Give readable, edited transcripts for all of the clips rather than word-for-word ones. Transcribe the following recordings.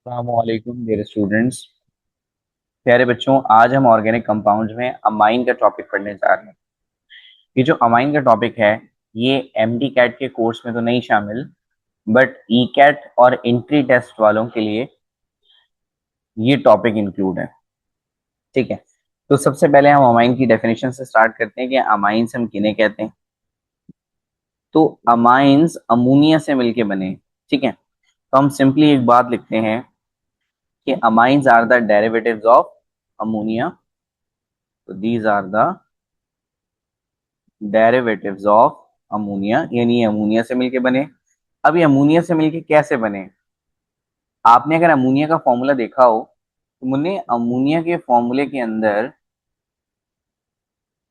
अस्सलामुअलैकुम dear students. प्यारे बच्चों, आज हम ऑर्गेनिक कंपाउंड्स में अमाइन का टॉपिक पढ़ने जा रहे हैं। ये जो अमाइन का टॉपिक है, ये एमडी कैट के कोर्स में तो नहीं शामिल, बट ई कैट और एंट्री टेस्ट वालों के लिए ये टॉपिक इंक्लूड है। ठीक है, तो सबसे पहले हम अमाइन की डेफिनेशन से स्टार्ट करते हैं कि अमाइंस हम किन्हें कहते हैं। तो अमाइंस अमोनिया से मिलके बने। ठीक है, तो हम सिंपली एक बात लिखते हैं कि amines are the derivatives of ammonia. तो these are the derivatives of ammonia, यानी ये अमोनिया से मिलके बने। अब ये अमोनिया से मिलके कैसे बने? आपने अगर अमोनिया का फॉर्मूला देखा हो तो मुन्ने, अमोनिया के फॉर्मूले के अंदर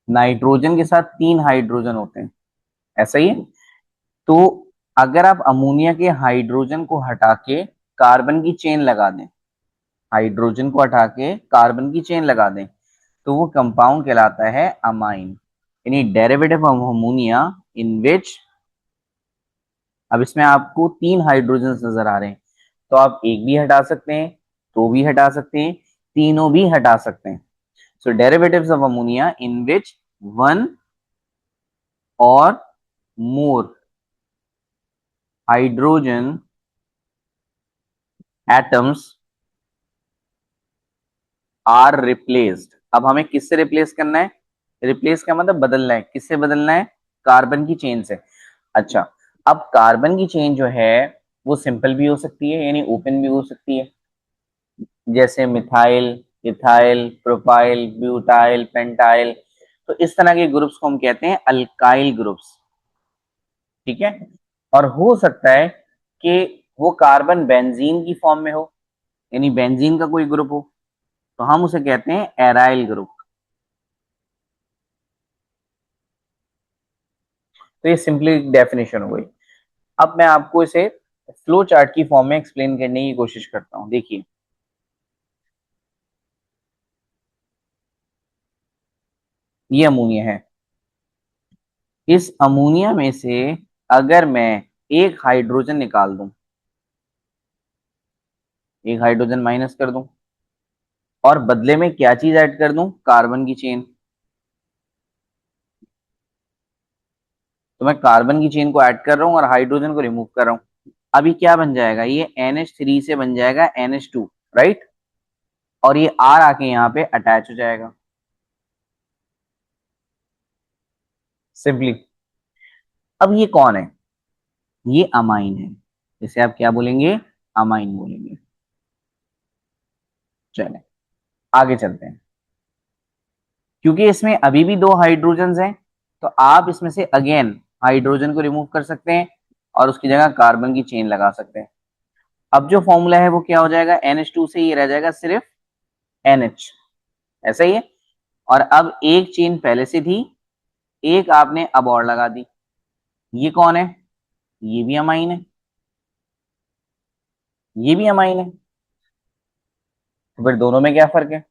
नाइट्रोजन के साथ 3 हाइड्रोजन होते हैं, ऐसा ही है। तो अगर आप अमोनिया के हाइड्रोजन को हटा के कार्बन की चेन लगा दें, हाइड्रोजन को हटा के कार्बन की चेन लगा दें, तो वो कंपाउंड कहलाता है अमाइन, यानी डेरिवेटिव ऑफ अमोनिया इन विच। अब इसमें आपको 3 हाइड्रोजन नजर आ रहे हैं, तो आप एक भी हटा सकते हैं, दो भी हटा सकते हैं, तीनों भी हटा सकते हैं। So derivatives of ammonia in which one or more hydrogen atoms are replaced. अब हमें किससे रिप्लेस करना है? रिप्लेस का मतलब बदलना है। किससे बदलना है? कार्बन की चेन से। अच्छा, अब कार्बन की चेन जो है वो सिंपल भी हो सकती है, यानी ओपन भी हो सकती है, जैसे methyl, ethyl, propyl, butyl, pentyl. तो इस तरह के ग्रुप्स को हम कहते हैं अल्काइल ग्रुप्स। ठीक है, और हो सकता है कि वो कार्बन बेंजीन की फॉर्म में हो, यानी बेंजीन का कोई ग्रुप हो, तो हम उसे कहते हैं एराइल ग्रुप। तो ये सिंपली डेफिनेशन हो गई। अब मैं आपको इसे फ्लो चार्ट की फॉर्म में एक्सप्लेन करने की कोशिश करता हूं। देखिए, ये अमोनिया है। इस अमोनिया में से अगर मैं एक हाइड्रोजन निकाल दूं, एक हाइड्रोजन माइनस कर दूं, और बदले में क्या चीज ऐड कर दूं? कार्बन की चेन। तो मैं कार्बन की चेन को ऐड कर रहा हूं और हाइड्रोजन को रिमूव कर रहा हूं। अभी क्या बन जाएगा? ये NH3 से बन जाएगा NH2, राइट? और ये R आके यहाँ पे अटैच हो जाएगा सिंपली। अब ये कौन है? ये अमाइन है। इसे आप क्या बोलेंगे? अमाइन बोलेंगे। चले आगे चलते हैं। क्योंकि इसमें अभी भी 2 हाइड्रोजन हैं, तो आप इसमें से अगेन हाइड्रोजन को रिमूव कर सकते हैं और उसकी जगह कार्बन की चेन लगा सकते हैं। अब जो फॉर्मूला है वो क्या हो जाएगा? NH2 से ये रह जाएगा सिर्फ NH, ऐसा ही है। और अब एक चेन पहले से थी, एक आपने अब और लगा दी। ये कौन है? ये भी अमाइन है, ये भी अमाइन है। तो फिर दोनों में क्या फर्क है?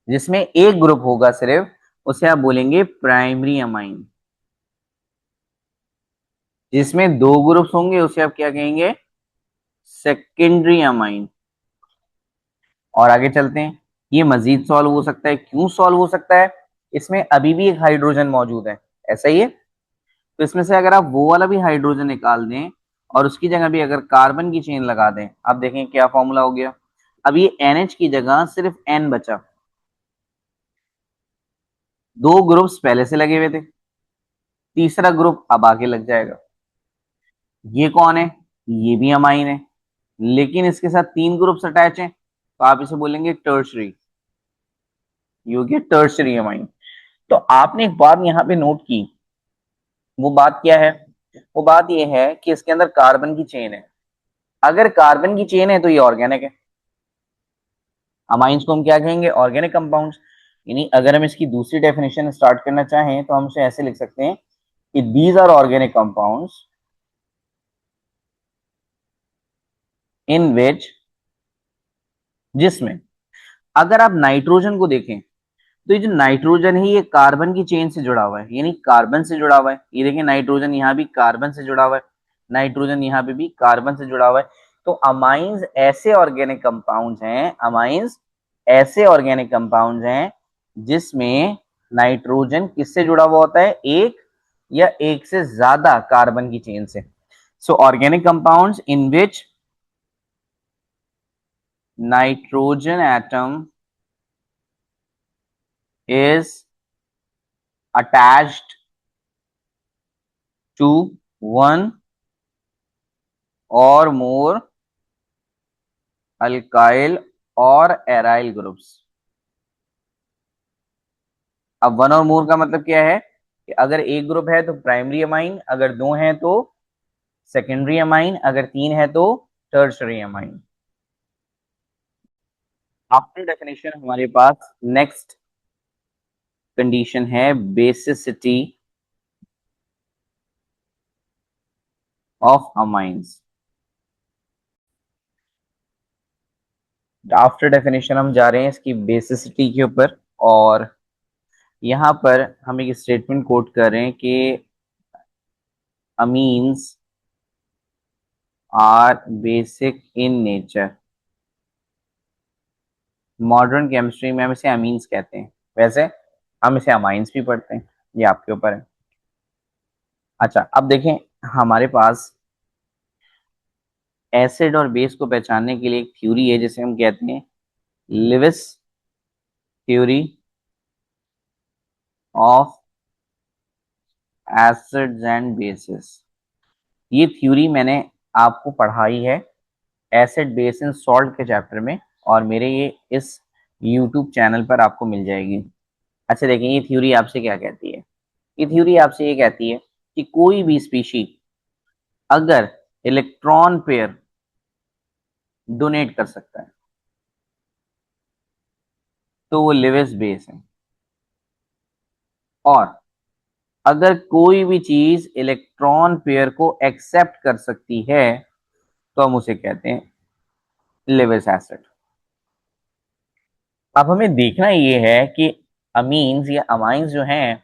जिसमें एक ग्रुप होगा सिर्फ, उसे आप बोलेंगे प्राइमरी अमाइन। जिसमें दो ग्रुप्स होंगे उसे आप क्या कहेंगे? Secondary amine. और आगे चलते हैं। ये मजीद सॉल्व हो सकता है। क्यों सॉल्व हो सकता है? इसमें अभी भी एक हाइड्रोजन मौजूद है, ऐसा ही है। तो इसमें से अगर आप वो वाला भी हाइड्रोजन निकाल दें और उसकी जगह भी अगर कार्बन की चेन लगा दें, आप देखें क्या फॉर्मूला हो गया। अब ये NH की जगह सिर्फ N बचा। दो ग्रुप्स पहले से लगे हुए थे, तीसरा ग्रुप अब आगे लग जाएगा। ये कौन है? ये भी अमाइन है, लेकिन इसके साथ 3 ग्रुप्स अटैच हैं, तो आप इसे बोलेंगे टर्शरी। ये हो गया टर्शरी अमाइन। तो आपने एक बात यहाँ पे नोट की, वो बात क्या है? वो बात ये है कि इसके अंदर कार्बन की चेन है। अगर कार्बन की चेन है तो ये ऑर्गेनिक है। अमाइंस को हम क्या कहेंगे? Organic compounds. यानी अगर हम इसकी दूसरी डेफिनेशन स्टार्ट करना चाहें तो हम इसे ऐसे लिख सकते हैं कि these are organic compounds in which, जिसमें अगर आप नाइट्रोजन को देखें तो ये जो नाइट्रोजन है ये कार्बन की चेन से जुड़ा हुआ है, यानी कार्बन से जुड़ा हुआ है। ये देखिए नाइट्रोजन यहाँ भी कार्बन से जुड़ा हुआ है, नाइट्रोजन यहाँ पे भी कार्बन से जुड़ा हुआ है। तो अमाइंस ऐसे ऑर्गेनिक कंपाउंड्स हैं, अमाइंस ऐसे ऑर्गेनिक कंपाउंड्स हैं जिसमें नाइट्रोजन किससे जुड़ा हुआ होता है, एक या एक से ज्यादा कार्बन की चेन से। सो organic compounds in which nitrogen atom is attached to one or more alkyl और एराइल ग्रुप्स। अब वन और मोर का मतलब क्या है कि अगर एक ग्रुप है तो प्राइमरी अमाइन, अगर दो हैं तो सेकेंडरी अमाइन, अगर तीन है तो टर्शरी अमाइन। आफ्टर डेफिनेशन हमारे पास नेक्स्ट कंडीशन है basicity of amines. After definition हम जा रहे हैं इसकी बेसिसिटी के ऊपर, और यहां पर हम एक स्टेटमेंट कोट कर रहे हैं कि amines are basic in nature. Modern chemistry में हम इसे अमीन्स कहते हैं, वैसे हम इसे अमाइंस भी पढ़ते हैं, ये आपके ऊपर है। अच्छा, अब देखें हमारे पास एसिड और बेस को पहचानने के लिए एक थ्योरी है जिसे हम कहते हैं Lewis theory of acids and bases. ये थ्योरी मैंने आपको पढ़ाई है एसिड बेस इन सॉल्ट के चैप्टर में, और मेरे ये इस यूट्यूब चैनल पर आपको मिल जाएगी। अच्छा देखें, ये थ्योरी आपसे क्या कहती है। ये थ्योरी आपसे ये कहती है कि कोई भी स्पीशी अगर इलेक्ट्रॉन पेयर डोनेट कर सकता है तो वो लिविस बेस है, और अगर कोई भी चीज इलेक्ट्रॉन पेयर को एक्सेप्ट कर सकती है तो हम उसे कहते हैं लिविस एसिड। अब हमें देखना ये है कि अमीन्स या अमाइंस जो हैं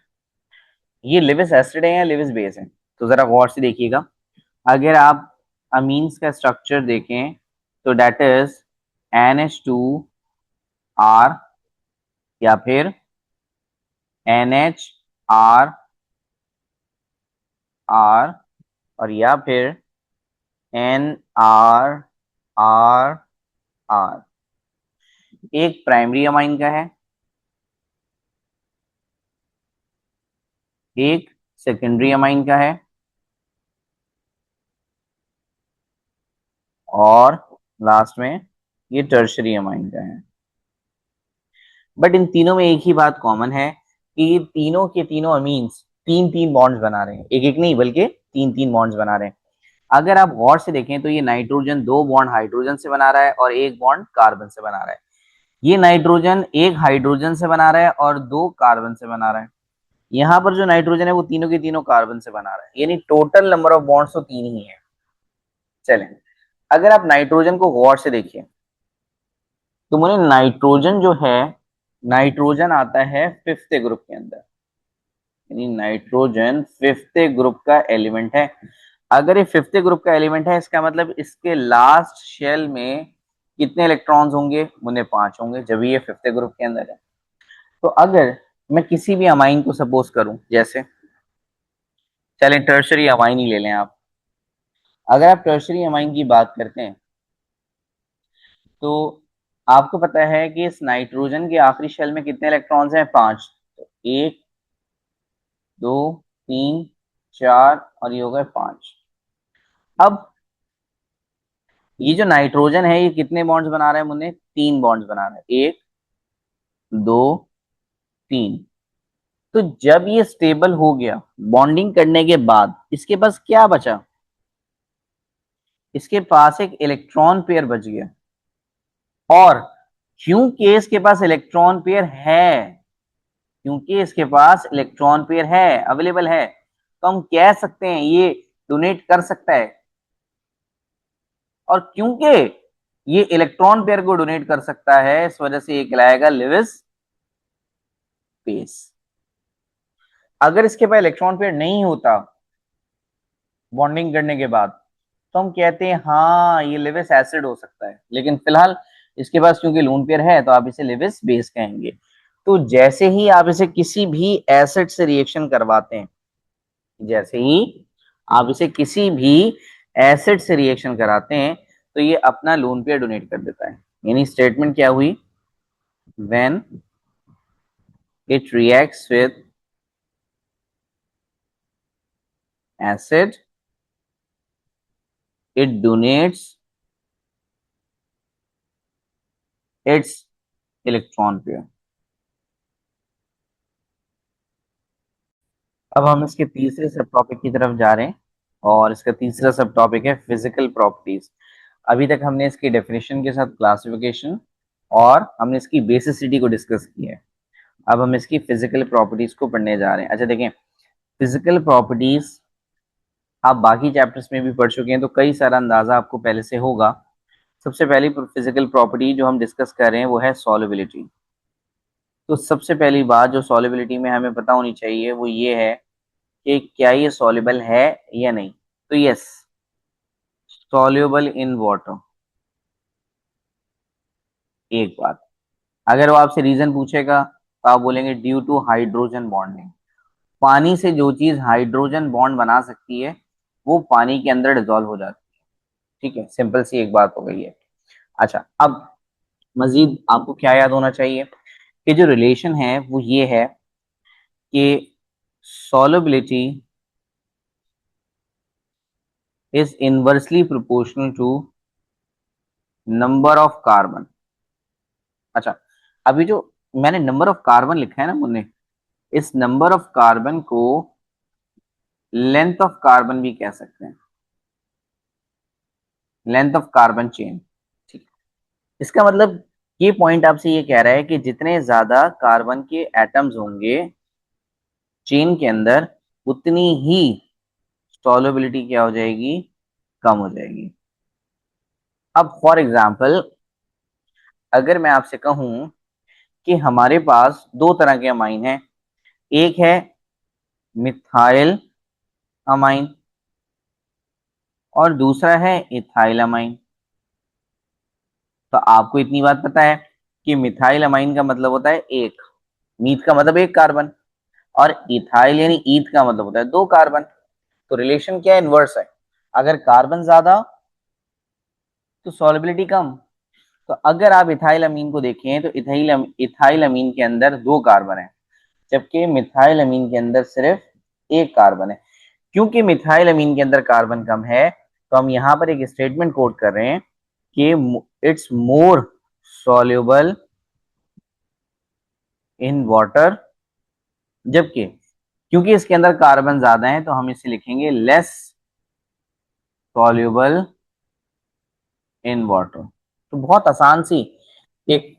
ये लिविस एसिड है या लिविस बेस है। तो जरा गौर से देखिएगा, अगर आप अमीन्स का स्ट्रक्चर देखें तो डेट इज NH2R, या फिर NHRR, और या फिर NRRR। एक प्राइमरी अमाइन का है, एक सेकेंडरी अमाइन का है, और लास्ट में ये टर्शरी अमाइन का है। बट इन तीनों में एक ही बात कॉमन है कि ये तीनों के तीनों अमीन्स तीन तीन बॉन्ड्स बना रहे हैं, एक एक नहीं बल्कि तीन तीन बॉन्ड्स बना रहे हैं। अगर आप गौर से देखें तो ये नाइट्रोजन दो बॉन्ड हाइड्रोजन से बना रहा है और एक बॉन्ड कार्बन से बना रहा है। ये नाइट्रोजन एक हाइड्रोजन से बना रहा है और दो कार्बन से बना रहा है। यहाँ पर जो नाइट्रोजन है वो तीनों के तीनों कार्बन से बना रहा है, यानी टोटल नंबर ऑफ बॉन्ड्स तो तीन ही है। चलें, अगर आप नाइट्रोजन को गौर से देखिए तो मुझे नाइट्रोजन जो है, नाइट्रोजन आता है फिफ्थ ग्रुप के अंदर, यानी नाइट्रोजन फिफ्थ ग्रुप का एलिमेंट है। अगर ये फिफ्थ ग्रुप का एलिमेंट है इसका मतलब इसके लास्ट शेल में कितने इलेक्ट्रॉन्स होंगे, मुझे पांच होंगे, जब ये फिफ्थ ग्रुप के अंदर है। तो अगर मैं किसी भी अमाइन को सपोज करूं, जैसे चलें टर्शरी अमाइन ही ले लें आप। अगर आप टर्शरी अमाइन की बात करते हैं तो आपको पता है कि इस नाइट्रोजन के आखिरी शेल में कितने इलेक्ट्रॉन्स हैं, पांच। तो एक, दो, तीन, चार, और ये हो गए पांच। अब ये जो नाइट्रोजन है ये कितने बॉन्ड्स बना रहा है, मुन्ने तीन बॉन्ड्स बना रहा है, एक, दो, तीन। तो जब ये स्टेबल हो गया बॉन्डिंग करने के बाद इसके पास क्या बचा, इसके पास एक इलेक्ट्रॉन पेयर बच गया। और क्योंकि इसके पास इलेक्ट्रॉन पेयर है, क्योंकि इसके पास इलेक्ट्रॉन पेयर है, अवेलेबल है, तो हम कह सकते हैं ये डोनेट कर सकता है। और क्योंकि ये इलेक्ट्रॉन पेयर को डोनेट कर सकता है इस वजह से ये कहलाएगा लिविस बेस। अगर इसके पास इलेक्ट्रॉन पेयर नहीं होता बॉन्डिंग करने के बाद तो हम कहते हैं हाँ ये लिविस एसिड हो सकता है, लेकिन फिलहाल इसके पास क्योंकि लोन पेयर है तो आप इसे लिविस बेस कहेंगे। तो जैसे ही आप इसे किसी भी एसिड से रिएक्शन करवाते हैं, जैसे ही आप इसे किसी भी एसिड से रिएक्शन कराते हैं तो ये अपना लोन पेयर डोनेट कर देता है। यानी स्टेटमेंट क्या हुई, when it reacts with acid it donates its electron pair. अब हम इसके तीसरे सब टॉपिक की तरफ जा रहे हैं और इसका तीसरा सब टॉपिक है फिजिकल प्रॉपर्टीज। अभी तक हमने इसकी डेफिनेशन के साथ क्लासिफिकेशन और हमने इसकी बेसिसिटी को डिस्कस किया है। अब हम इसकी फिजिकल प्रॉपर्टीज को पढ़ने जा रहे हैं। अच्छा देखें, फिजिकल प्रॉपर्टीज आप बाकी चैप्टर्स में भी पढ़ चुके हैं तो कई सारा अंदाजा आपको पहले से होगा। सबसे पहली फिजिकल प्रॉपर्टी जो हम डिस्कस कर रहे हैं वो है सॉल्युबिलिटी। तो सबसे पहली बात जो सॉल्युबिलिटी में हमें पता होनी चाहिए वो ये है कि क्या ये सॉल्युबल है या नहीं। तो यस, सॉल्युबल इन वाटर, एक बात। अगर वो आपसे रीजन पूछेगा तो आप बोलेंगे ड्यू टू हाइड्रोजन बॉन्डिंग। पानी से जो चीज हाइड्रोजन बॉन्ड बना सकती है वो पानी के अंदर डिजोल्व हो जाती है। ठीक है, सिंपल सी एक बात हो गई है। अच्छा, अब मजीद आपको क्या याद होना चाहिए कि जो रिलेशन है वो ये है कि solubility is inversely proportional to number of carbon। अच्छा, अभी जो मैंने नंबर ऑफ कार्बन लिखा है ना मुन्ने, इस नंबर ऑफ कार्बन को लेंथ ऑफ कार्बन भी कह सकते हैं, लेंथ ऑफ कार्बन चेन। ठीक है, इसका मतलब ये पॉइंट आपसे ये कह रहा है कि जितने ज्यादा कार्बन के एटम्स होंगे चेन के अंदर उतनी ही सॉल्युबिलिटी क्या हो जाएगी, कम हो जाएगी। अब फॉर एग्जाम्पल अगर मैं आपसे कहूं कि हमारे पास दो तरह के अमाइन हैं, एक है मिथाइल अमाइन और दूसरा है इथाइल अमाइन। तो आपको इतनी बात पता है कि मिथाइल अमाइन का मतलब होता है एक, मीथ का मतलब एक कार्बन, और इथाइल यानी ईथ का मतलब होता है दो कार्बन। तो रिलेशन क्या है, इनवर्स है। अगर कार्बन ज्यादा तो सॉल्युबिलिटी कम। तो अगर आप इथाइल अमीन को देखें तो इथाइल अमीन के अंदर दो कार्बन है, जबकि मिथाइल अमीन के अंदर सिर्फ एक कार्बन है। क्योंकि मिथाइल अमीन के अंदर कार्बन कम है तो हम यहां पर एक स्टेटमेंट कोट कर रहे हैं कि it's more soluble in water, जबकि क्योंकि इसके अंदर कार्बन ज्यादा है तो हम इसे लिखेंगे लेस सॉल्युबल इन वाटर। तो बहुत आसान सी एक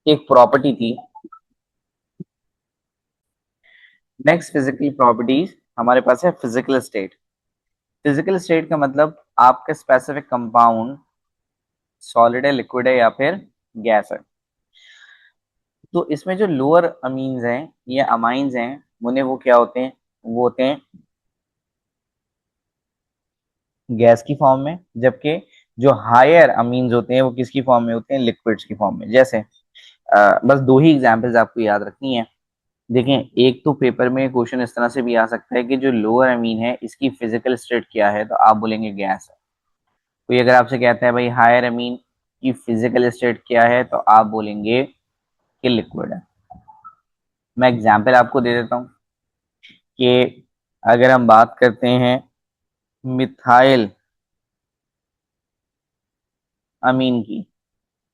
एक प्रॉपर्टी थी। नेक्स्ट फिजिकल प्रॉपर्टीज हमारे पास है फिजिकल स्टेट। फिजिकल स्टेट का मतलब आपका स्पेसिफिक कंपाउंड सॉलिड है, लिक्विड है या फिर गैस है। तो इसमें जो लोअर अमीन्स हैं या अमाइंस हैं उन्हें वो क्या होते हैं, वो होते हैं गैस की फॉर्म में, जबकि जो हायर अमीन्स होते हैं वो किसकी फॉर्म में होते हैं, लिक्विड्स की फॉर्म में। जैसे बस दो ही एग्जांपल्स आपको याद रखनी है। देखें, एक तो पेपर में क्वेश्चन इस तरह से भी आ सकता है कि जो लोअर अमीन है इसकी फिजिकल स्टेट क्या है, तो आप बोलेंगे गैस है। कोई अगर आपसे कहता है भाई हायर अमीन की फिजिकल स्टेट क्या है, तो आप बोलेंगे कि लिक्विड है। मैं एग्जाम्पल आपको दे देता हूँ कि अगर हम बात करते हैं मिथाइल अमीन की,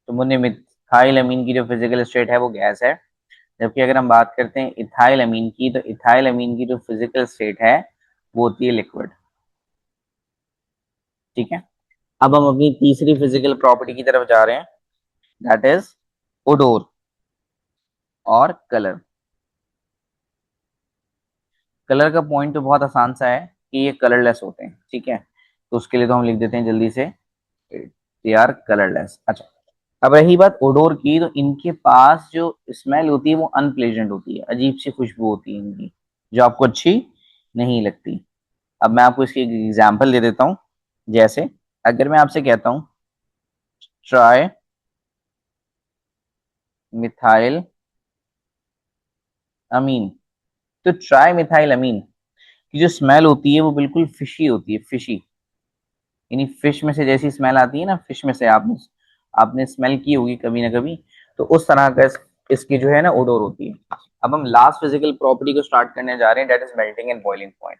तो मुन्ने मिथाइल अमीन की जो फिजिकल स्टेट है वो गैस है। जबकि अगर हम बात करते हैं इथाइल अमीन की, तो इथाइल अमीन की जो फिजिकल स्टेट है वो होती है लिक्विड। ठीक है, अब हम अपनी तीसरी फिजिकल प्रॉपर्टी की तरफ जा रहे हैं, दैट इज ओडोर और कलर। कलर का पॉइंट तो बहुत आसान सा है कि ये कलरलेस होते हैं। ठीक है, तो उसके लिए तो हम लिख देते हैं जल्दी से दे आर कलरलेस। अच्छा, अब रही बात ओडोर की, तो इनके पास जो स्मेल होती है वो अनप्लेजेंट होती है, अजीब सी खुशबू होती है इनकी जो आपको अच्छी नहीं लगती। अब मैं आपको इसकी एग्जाम्पल दे देता हूँ। जैसे अगर मैं आपसे कहता हूं ट्राई मिथाइल अमीन, तो ट्राई मिथाइल अमीन की जो स्मेल होती है वो बिल्कुल फिशी होती है, फिशी। यानी फिश में से जैसी स्मेल आती है ना, फिश में से आपने आपने स्मेल की होगी कभी ना कभी, तो उस तरह का इसकी जो है ना ओडोर होती है। अब हम लास्ट फिजिकल प्रॉपर्टी को स्टार्ट करने जा रहे हैं, that is melting and boiling point.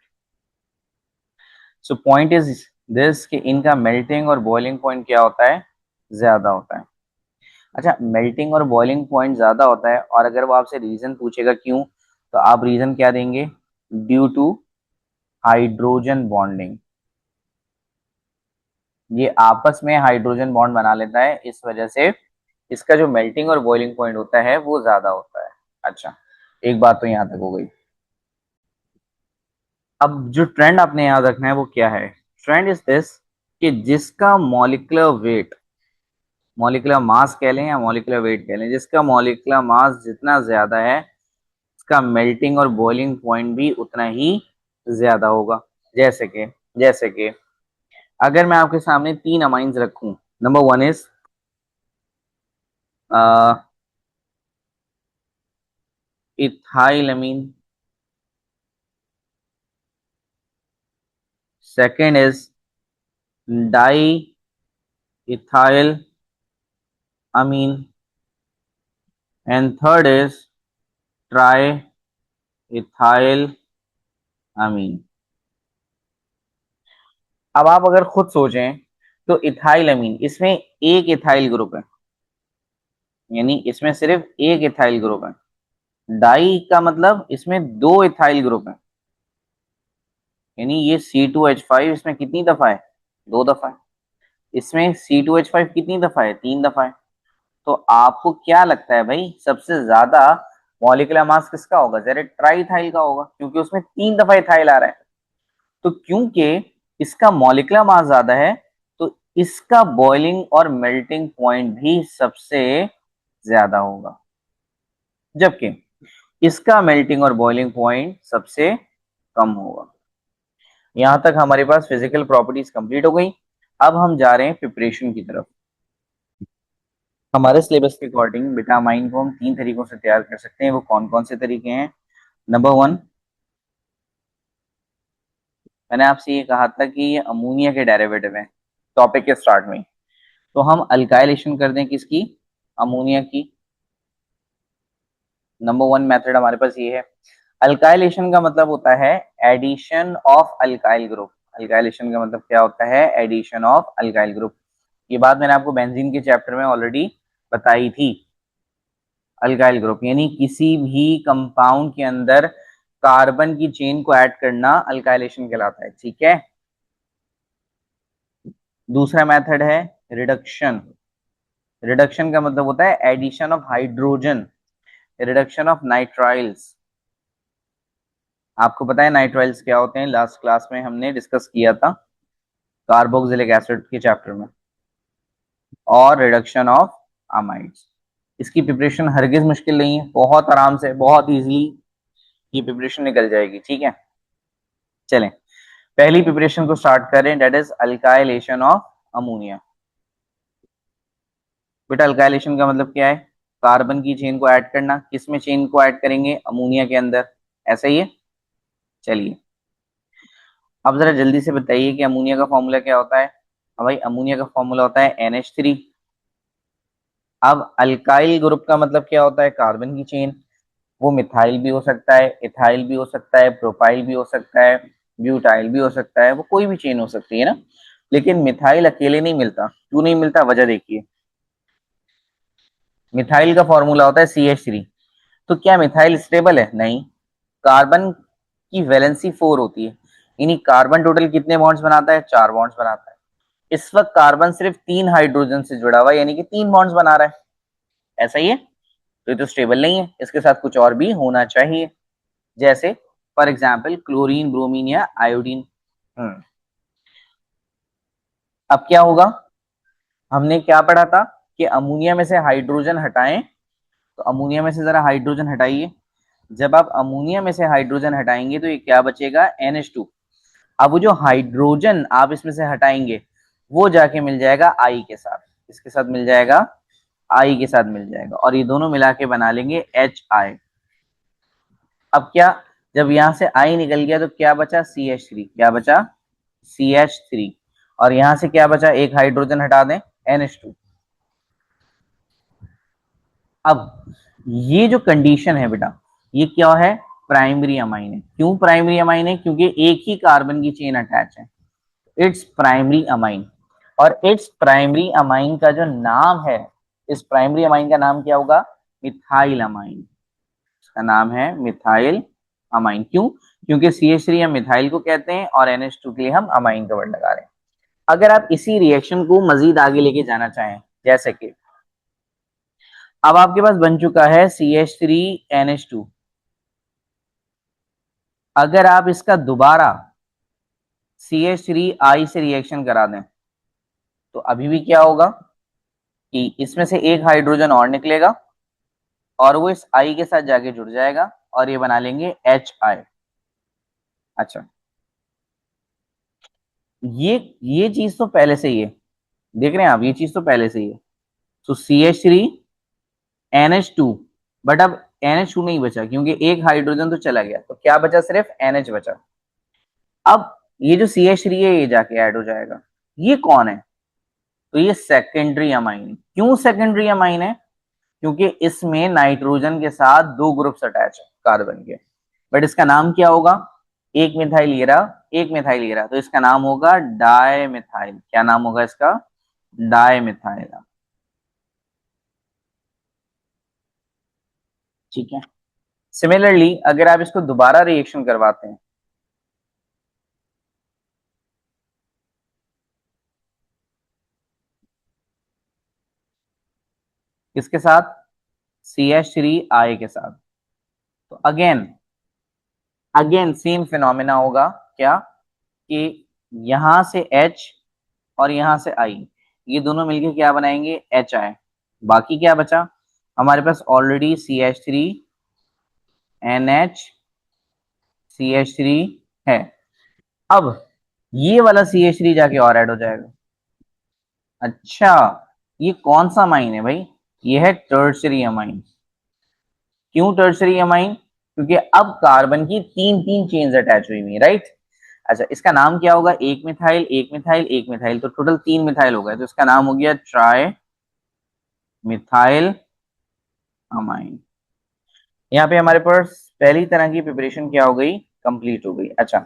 So point is this कि इनका मेल्टिंग और बॉइलिंग पॉइंट क्या होता है, ज्यादा होता है। अच्छा, मेल्टिंग और बॉइलिंग पॉइंट ज्यादा होता है, और अगर वो आपसे रीजन पूछेगा क्यों, तो आप रीजन क्या देंगे, ड्यू टू हाइड्रोजन बॉन्डिंग। ये आपस में हाइड्रोजन बॉन्ड बना लेता है, इस वजह से इसका जो मेल्टिंग और बॉइलिंग पॉइंट होता है वो ज्यादा होता है। अच्छा, एक बात तो यहाँ तक हो गई। अब जो ट्रेंड आपने याद रखना है वो क्या है, ट्रेंड इज दिस कि जिसका मॉलिक्यूलर वेट, मॉलिक्यूलर मास कह लें या मॉलिक्यूलर वेट कह लें, जिसका मॉलिक्यूलर मास जितना ज्यादा है उसका मेल्टिंग और बॉइलिंग पॉइंट भी उतना ही ज्यादा होगा। जैसे कि अगर मैं आपके सामने तीन अमाइंस रखूं, number one is ethylamine, second is di ethyl amine, and third is tri ethyl amine. अब आप अगर खुद सोचें तो इथाइल अमीन, इसमें एक इथाइल ग्रुप है, यानी इसमें सिर्फ एक इथाइल ग्रुप है। डाई का मतलब इसमें दो इथाइल ग्रुप है, यानी ये C2H5 इसमें कितनी दफा है, दो दफा है। इसमें C2H5 कितनी दफा है, तीन दफा है। तो आपको क्या लगता है भाई, सबसे ज्यादा मॉलिक्यूलर मास किसका होगा, जरा ट्राइथाइल का होगा, क्योंकि उसमें तीन दफा इथाइल आ रहा है। तो क्योंकि इसका मॉलिक्यूलर मास ज्यादा है, तो इसका बॉइलिंग और मेल्टिंग पॉइंट भी सबसे ज्यादा होगा, जबकि इसका मेल्टिंग और बॉइलिंग पॉइंट सबसे कम होगा। यहां तक हमारे पास फिजिकल प्रॉपर्टीज कंप्लीट हो गई। अब हम जा रहे हैं प्रिपरेशन की तरफ। हमारे सिलेबस के अकॉर्डिंग विटामिन को हम तीन तरीकों से तैयार कर सकते हैं, वो कौन कौन से तरीके हैं। नंबर वन, मैंने आपसे ये कहा था कि ये अमोनिया के डेरिवेटिव हैं टॉपिक के स्टार्ट में, तो हम अल्काइलेशन कर दें किसकी, अमोनिया की। नंबर वन मेथड हमारे पास ये है। अल्काइलेशन का मतलब होता है addition of alkyl group. Alkylation का मतलब क्या होता है, एडिशन ऑफ अल्काइल ग्रुप। ये बात मैंने आपको बेंजीन के चैप्टर में ऑलरेडी बताई थी। अल्काइल ग्रुप यानी किसी भी कंपाउंड के अंदर कार्बन की चेन को ऐड करना अल्काइलेशन कहलाता है, ठीक है। दूसरा मेथड है रिडक्शन। रिडक्शन का मतलब होता है addition of hydrogen, reduction of nitriles. आपको पता है नाइट्राइल्स क्या होते हैं, लास्ट क्लास में हमने डिस्कस किया था कार्बोक्सिलिक एसिड के चैप्टर में। और रिडक्शन ऑफ अमाइड्स। इसकी प्रिपरेशन हरगिज मुश्किल नहीं है, बहुत आराम से, बहुत इजीली ये प्रिपरेशन निकल जाएगी, ठीक है। चलें, पहली प्रिपरेशन को स्टार्ट करें, that is alkylation of ammonia. बेटा अल्काइलेशन का मतलब क्या है, कार्बन की चेन को ऐड करना। किस में चेन को ऐड करेंगे, अमोनिया के अंदर, ऐसा ही है। चलिए, अब जरा जल्दी से बताइए कि अमोनिया का फॉर्मूला क्या होता है। अब भाई अमोनिया का फॉर्मूला होता है NH3। अब अल्काइल ग्रुप का मतलब क्या होता है, कार्बन की चेन। वो मिथाइल भी हो सकता है, इथाइल भी हो सकता है, प्रोपाइल भी हो सकता है, ब्यूटाइल भी हो सकता है, वो कोई भी चेन हो सकती है ना। लेकिन मिथाइल अकेले नहीं मिलता, क्यों नहीं मिलता, वजह देखिए। मिथाइल का फॉर्मूला होता है CH3। तो क्या मिथाइल स्टेबल है, नहीं। कार्बन की वैलेंसी 4 होती है, यानी कार्बन टोटल कितने बॉन्ड्स बनाता है, चार बॉन्ड्स बनाता है। इस वक्त कार्बन सिर्फ तीन हाइड्रोजन से जुड़ा हुआ है, यानी कि तीन बॉन्ड्स बना रहा है, ऐसा ही है। तो ये तो स्टेबल नहीं है, इसके साथ कुछ और भी होना चाहिए, जैसे फॉर एग्जाम्पल क्लोरीन, ब्रोमीन या आयोडीन। हम्म। अब क्या होगा, हमने क्या पढ़ा था कि अमोनिया में से हाइड्रोजन हटाएं, तो अमोनिया में से जरा हाइड्रोजन हटाइए। जब आप अमोनिया में से हाइड्रोजन हटाएंगे तो ये क्या बचेगा, NH2। अब वो जो हाइड्रोजन आप इसमें से हटाएंगे वो जाके मिल जाएगा आई के साथ, इसके साथ मिल जाएगा, आई के साथ मिल जाएगा, और ये दोनों मिला के बना लेंगे एच आई। अब क्या, जब यहां से आई निकल गया तो क्या बचा, सी एच थ्री, क्या बचा, सी एच थ्री, और यहां से क्या बचा, एक हाइड्रोजन हटा दें, एन एच टू। अब ये जो कंडीशन है बेटा, ये क्या है, प्राइमरी अमाइन है। क्यों प्राइमरी अमाइन है, क्योंकि एक ही कार्बन की चेन अटैच है, इट्स प्राइमरी अमाइन। और इट्स प्राइमरी अमाइन का जो नाम है, इस प्राइमरी अमाइन का नाम क्या होगा, मिथाइल अमाइन। इसका नाम है मिथाइल अमाइन। क्यों, क्योंकि सी एच थ्री हम मिथाइल को कहते हैं और एन एच टू के लिए हम अमाइन का वर्ड लगा रहे हैं। अगर आप इसी रिएक्शन को मजीद आगे लेके जाना चाहें, जैसे कि अब आपके पास बन चुका है C H three N H two, अगर आप इसका दोबारा सी एच थ्री आई से रिएक्शन करा दें तो अभी भी क्या होगा कि इसमें से एक हाइड्रोजन और निकलेगा और वो इस आई के साथ जाके जुड़ जाएगा और ये बना लेंगे एच आई। अच्छा, ये चीज तो पहले से ही है, देख रहे हैं आप, ये चीज तो पहले से ही है। तो C H three N H two, but अब एन एच टू नहीं बचा क्योंकि एक हाइड्रोजन तो चला गया, तो क्या बचा, सिर्फ एन एच बचा। अब ये जो सी एच थ्री है ये जाके ऐड हो जाएगा। ये कौन है, तो ये सेकेंडरी अमाइन है। क्यों सेकेंडरी अमाइन है, क्योंकि इसमें नाइट्रोजन के साथ दो ग्रुप्स अटैच है कार्बन के, बट इसका नाम क्या होगा, एक मिथाइल ये रहा, एक मिथाइल ये रहा, तो इसका नाम होगा डाई मिथाइल। क्या नाम होगा इसका, डाई मिथाइल। ठीक है, सिमिलरली अगर आप इसको दोबारा रिएक्शन करवाते हैं, किसके साथ, सी एच थ्री आई के साथ, तो अगेन अगेन सेम फिनोमिना होगा, क्या, कि यहां से H और यहां से I, ये दोनों मिलके क्या बनाएंगे, एच आई। बाकी क्या बचा, हमारे पास already C H three N H C H three है। अब ये वाला सी एच थ्री जाके और ऐड हो जाएगा। अच्छा, ये कौन सा अमाइन है भाई, ये है टर्शरी अमाइन। क्यों टर्शरी अमाइन, क्योंकि अब कार्बन की तीन तीन चेन्स अटैच हुई हुई, राइट। अच्छा, इसका नाम क्या होगा, एक मिथाइल एक मिथाइल एक मिथाइल, तो टोटल तीन मिथाइल हो गए, तो इसका नाम हो गया ट्राई मिथाइल अमाइन। यहाँ पे हमारे पास पहली तरह की प्रिपरेशन क्या हो गई, कंप्लीट हो गई। अच्छा,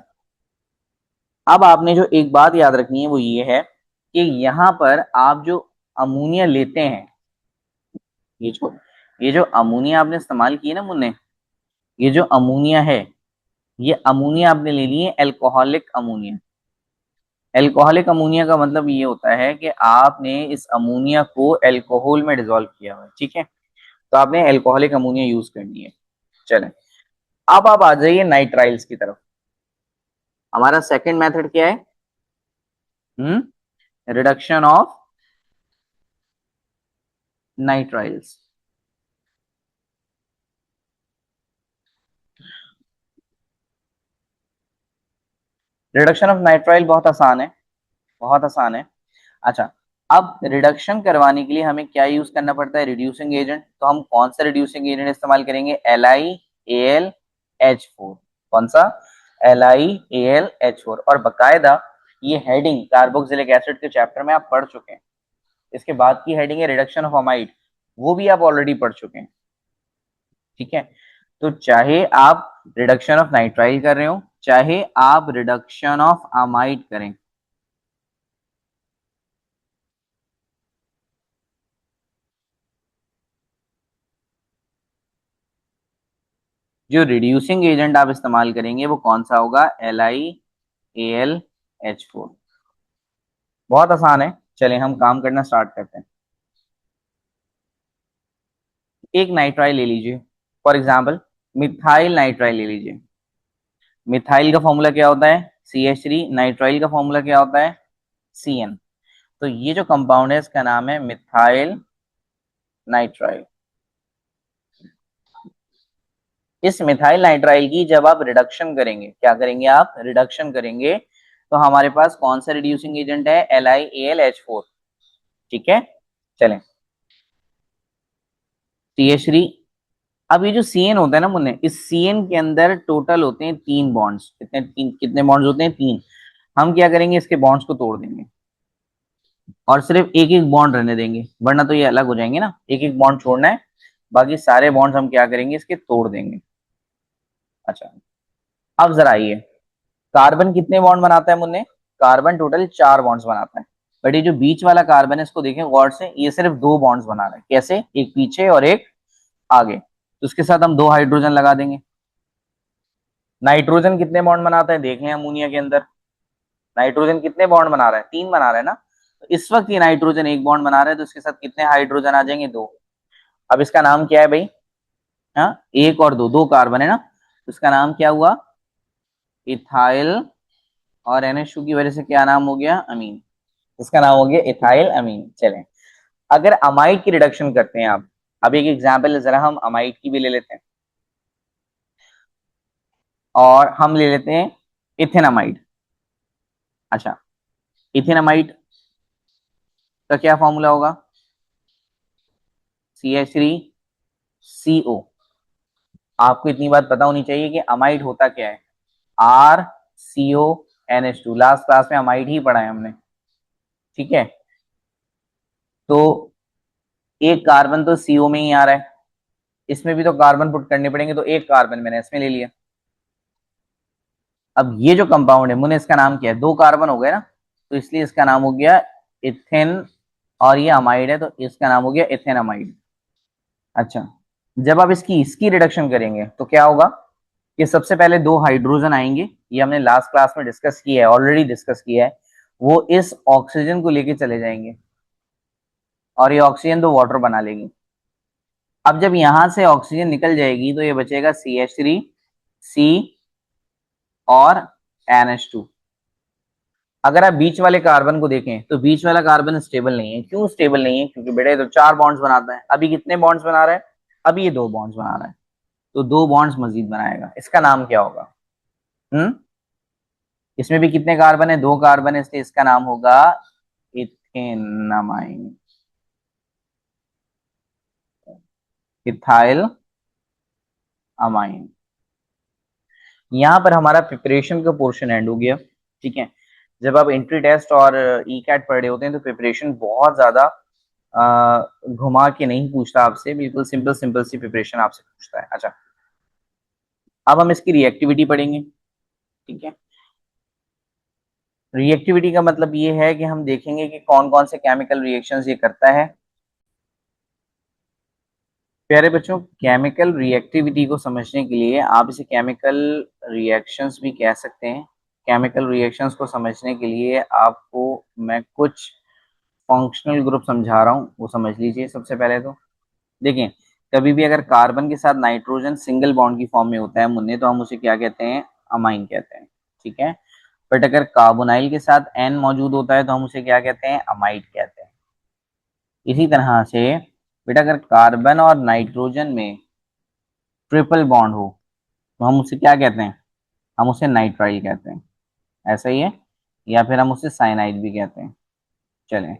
अब आपने जो एक बात याद रखनी है वो ये है कि यहाँ पर आप जो अमोनिया लेते हैं, ये जो ये जो अमोनिया आपने इस्तेमाल की है ना मुन्ने, ये जो अमोनिया है, ये अमोनिया आपने ले ली है एल्कोहलिक अमोनिया। एल्कोहलिक अमोनिया का मतलब ये होता है कि आपने इस अमोनिया को एल्कोहल में डिजोल्व किया हुआ है, ठीक है, तो आपने एल्कोहलिक अमोनिया यूज करनी है। चलें, अब आप आ जाइए नाइट्राइल्स की तरफ। हमारा सेकंड मेथड क्या है, reduction of nitriles. Reduction of nitrile बहुत आसान है, बहुत आसान है। अच्छा, अब रिडक्शन करवाने के लिए हमें क्या यूज करना पड़ता है, रिड्यूसिंग एजेंट। तो हम कौन सा रिड्यूसिंग एजेंट इस्तेमाल करेंगे, L I A L H four. कौन सा, L I A L H four. और बकायदा ये हेडिंग कार्बोक्सिलिक एसिड के चैप्टर में आप पढ़ चुके हैं। इसके बाद की हेडिंग है रिडक्शन ऑफ अमाइड, वो भी आप ऑलरेडी पढ़ चुके हैं, ठीक है। तो चाहे आप रिडक्शन ऑफ नाइट्राइल कर रहे हो, चाहे आप रिडक्शन ऑफ अमाइड करें, जो रिड्यूसिंग एजेंट आप इस्तेमाल करेंगे वो कौन सा होगा, L I A L H four. बहुत आसान है, चलें हम काम करना स्टार्ट करते हैं। एक नाइट्राइल ले लीजिए, फॉर एग्जाम्पल मिथाइल नाइट्राइल ले लीजिए। मिथाइल का फॉर्मूला क्या होता है, सी एच थ्री। नाइट्राइल का फॉर्मूला क्या होता है, सी एन। तो ये जो कंपाउंड है इसका नाम है मिथाइल नाइट्राइल। इस मिथाइल नाइट्राइल की जब आप रिडक्शन करेंगे, क्या करेंगे आप, रिडक्शन करेंगे, तो हमारे पास कौन सा रिड्यूसिंग एजेंट है, LiAlH4। ठीक है, चलें। CH3। अब ये जो CN होता है ना मुन्ने, इस CN के अंदर टोटल होते हैं 3 बॉन्ड्स। कितने बॉन्ड्स होते हैं, 3। हम क्या करेंगे, इसके बॉन्ड्स को तोड़ देंगे और सिर्फ एक एक बॉन्ड रहने देंगे, वरना तो ये अलग हो जाएंगे ना। एक एक बॉन्ड छोड़ना है, बाकी सारे बॉन्ड्स हम क्या करेंगे, इसके तोड़ देंगे। अच्छा, अब जरा आइए, कार्बन कितने बॉन्ड बनाता है मुन्ने, कार्बन टोटल 4 बॉन्ड्स बनाता है। बट ये जो बीच वाला कार्बन है, इसको देखें गौर से, ये सिर्फ 2 बॉन्ड्स बना रहा है। कैसे, एक पीछे और एक आगे। तो उसके साथ हम 2 हाइड्रोजन लगा देंगे। नाइट्रोजन कितने बॉन्ड बनाता है, देख लें अमोनिया के अंदर। नाइट्रोजन कितने बॉन्ड बना रहा है, 3 बना रहा है ना। तो इस वक्त ये नाइट्रोजन एक बॉन्ड बना रहा है, तो इसके साथ कितने हाइड्रोजन आ जाएंगे, 2। अब इसका नाम क्या है भाई, हाँ, एक और दो, 2 कार्बन है ना, तो इसका नाम क्या हुआ, इथाइल। और NH2 की वजह से क्या नाम हो गया, अमीन। इसका नाम हो गया इथाइल अमीन। चलें, अगर अमाइड की रिडक्शन करते हैं आप, अब एक एग्जाम्पल जरा हम अमाइड की भी ले लेते हैं, और हम ले लेते हैं इथेनामाइड। अच्छा, इथेनामाइड का क्या फॉर्मूला होगा, CH3CO। आपको इतनी बात पता होनी चाहिए कि अमाइड होता क्या है, RCONH2। लास्ट क्लास में अमाइड ही पढ़ा है हमने। ठीक है, तो एक कार्बन तो CO में ही आ रहा है, इसमें भी तो कार्बन पुट करने पड़ेंगे, तो एक कार्बन मैंने इसमें ले लिया। अब ये जो कंपाउंड है मुझे, इसका नाम क्या है, 2 कार्बन हो गए ना, तो इसलिए इसका नाम हो गया इथेन। और ये अमाइड है, तो इसका नाम हो गया इथेनामाइड। अच्छा, जब आप इसकी इसकी रिडक्शन करेंगे तो क्या होगा, कि सबसे पहले 2 हाइड्रोजन आएंगे, ये हमने लास्ट क्लास में डिस्कस किया है, ऑलरेडी डिस्कस किया है। वो इस ऑक्सीजन को लेके चले जाएंगे, और ये ऑक्सीजन तो वाटर बना लेगी। अब जब यहां से ऑक्सीजन निकल जाएगी, तो ये बचेगा CH3, C और NH2। अगर आप बीच वाले कार्बन को देखें, तो बीच वाला कार्बन स्टेबल नहीं है। क्यों स्टेबल नहीं है, क्योंकि बेटे तो 4 बॉन्ड्स बनाता है। अभी कितने बॉन्ड्स बना रहा है, अभी ये 2 बॉन्ड्स बना रहा है, तो 2 बॉन्ड्स मजीद बनाएगा। इसका नाम क्या होगा, हम्म, इसमें भी कितने कार्बन है, 2 कार्बन है, इसलिए इसका नाम होगा इथेनामाइन, इथाइल अमाइन। यहाँ पर हमारा प्रिपरेशन का पोर्शन एंड हो गया। ठीक है, जब आप एंट्री टेस्ट और ई कैट पढ़ रहे होते हैं, तो प्रिपरेशन बहुत ज्यादा घुमा के नहीं पूछता आपसे, बिल्कुल सिंपल सिंपल सी प्रिपरेशन आपसे पूछता है। अच्छा, अब हम इसकी रिएक्टिविटी पढ़ेंगे। ठीक है, रिएक्टिविटी का मतलब ये है कि हम देखेंगे कि कौन कौन से केमिकल रिएक्शंस ये करता है। प्यारे बच्चों, केमिकल रिएक्टिविटी को समझने के लिए आप इसे केमिकल रिएक्शंस भी कह सकते हैं। केमिकल रिएक्शंस को समझने के लिए आपको मैं कुछ फंक्शनल ग्रुप समझा रहा हूँ, वो समझ लीजिए। सबसे पहले तो देखें, कभी भी अगर कार्बन के साथ नाइट्रोजन सिंगल बॉन्ड की फॉर्म में होता है मुन्ने, तो हम उसे क्या कहते हैं, अमाइन कहते हैं। ठीक है, बट अगर कार्बोनाइल के साथ N मौजूद होता है, तो हम उसे क्या कहते हैं, अमाइड कहते हैं। इसी तरह से बेटा, अगर कार्बन और नाइट्रोजन में ट्रिपल बॉन्ड हो, तो हम उसे क्या कहते हैं, हम उसे नाइट्राइल कहते हैं। ऐसा ही है, या फिर हम उसे साइनाइड भी कहते हैं। चलें,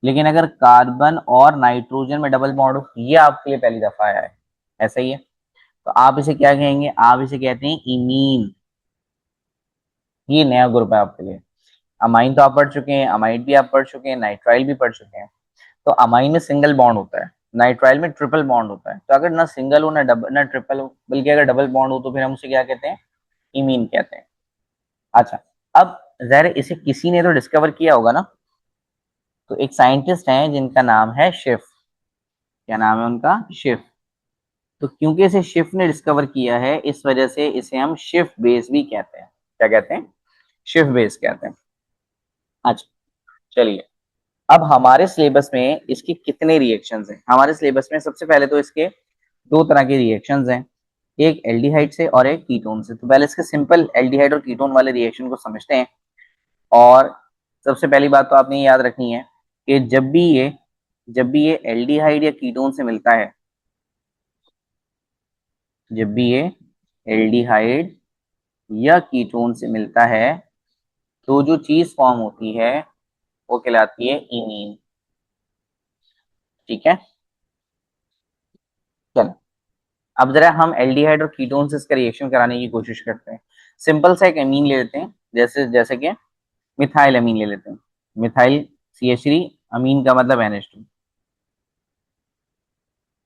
लेकिन अगर कार्बन और नाइट्रोजन में डबल बॉन्ड हो, ये आपके लिए पहली दफा आया है, ऐसा ही है, तो आप इसे क्या कहेंगे, आप इसे कहते हैं इमीन। ये नया ग्रुप है आपके लिए। अमाइन तो आप पढ़ चुके हैं, अमाइड भी आप पढ़ चुके हैं, नाइट्राइल भी पढ़ चुके हैं। तो अमाइन में सिंगल बॉन्ड होता है, नाइट्राइल में ट्रिपल बॉन्ड होता है। तो अगर ना सिंगल हो, ना डबल, ना ट्रिपल हो, बल्कि अगर डबल बॉन्ड हो, तो फिर हम उसे क्या कहते हैं, इमीन कहते हैं। अच्छा, अब जहर इसे किसी ने तो डिस्कवर किया होगा ना। तो एक साइंटिस्ट हैं जिनका नाम है शिफ। क्या नाम है उनका, शिफ। तो क्योंकि इसे शिफ ने डिस्कवर किया है, इस वजह से इसे हम शिफ बेस भी कहते हैं। क्या कहते हैं, शिफ बेस कहते हैं। अच्छा, चलिए, अब हमारे सिलेबस में इसके कितने रिएक्शंस हैं। हमारे सिलेबस में सबसे पहले तो इसके 2 तरह के रिएक्शंस हैं, एक एल्डिहाइड से और एक कीटोन से। तो पहले इसके सिंपल एल्डिहाइड और कीटोन वाले रिएक्शन को समझते हैं। और सबसे पहली बात तो आपने याद रखनी है कि जब भी ये एल्डिहाइड या कीटोन से मिलता है, जब भी ये एल्डिहाइड या कीटोन से मिलता है, तो जो चीज फॉर्म होती है वो कहलाती है इमीन। ठीक है, चलो अब जरा हम एल्डिहाइड और कीटोन से इसका रिएक्शन कराने की कोशिश करते हैं। सिंपल सा एक अमीन ले लेते हैं, जैसे जैसे कि मिथाइल अमीन ले लेते हैं। मिथाइल CH3, अमीन का मतलब NH2।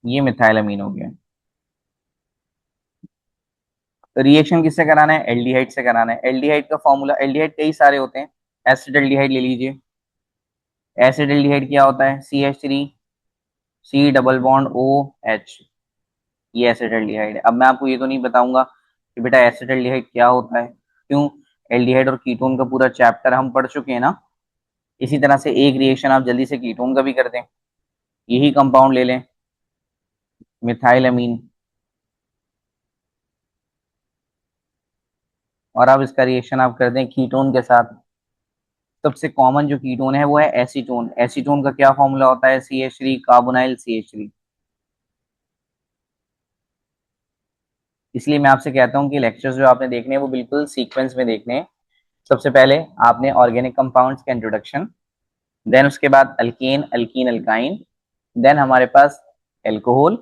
ये मिथाइल अमीन हो गया। तो रिएक्शन किससे कराना है? एल्डिहाइड से कराना है। एल्डिहाइड का फॉर्मूला, एल्डिहाइड कई सारे होते हैं। एसिड एल्डिहाइड ले लीजिए। एसिड एल्डिहाइड क्या होता है? CH3 C double bond OH। ये एसिटाल्डिहाइड है। अब मैं आपको ये तो नहीं बताऊंगा कि बेटा एसिटाल्डिहाइड क्या होता है, क्यों? एल्डिहाइड और कीटोन का पूरा चैप्टर हम पढ़ चुके हैं ना। इसी तरह से एक रिएक्शन आप जल्दी से कीटोन का भी कर दें। यही कंपाउंड ले लें, मिथाइल अमीन, और अब इसका रिएक्शन आप कर दें कीटोन के साथ। सबसे कॉमन जो कीटोन है वो है एसीटोन। एसीटोन का क्या फॉर्मूला होता है? CH3 carbonyl CH3। इसलिए मैं आपसे कहता हूँ कि लेक्चर्स जो आपने देखने हैं वो बिल्कुल सीक्वेंस में देखने हैं। सबसे पहले आपने ऑर्गेनिक कंपाउंड्स का इंट्रोडक्शन, देन उसके बाद अल्केन अल्कीन अल्काइन, देन हमारे पास एल्कोहल,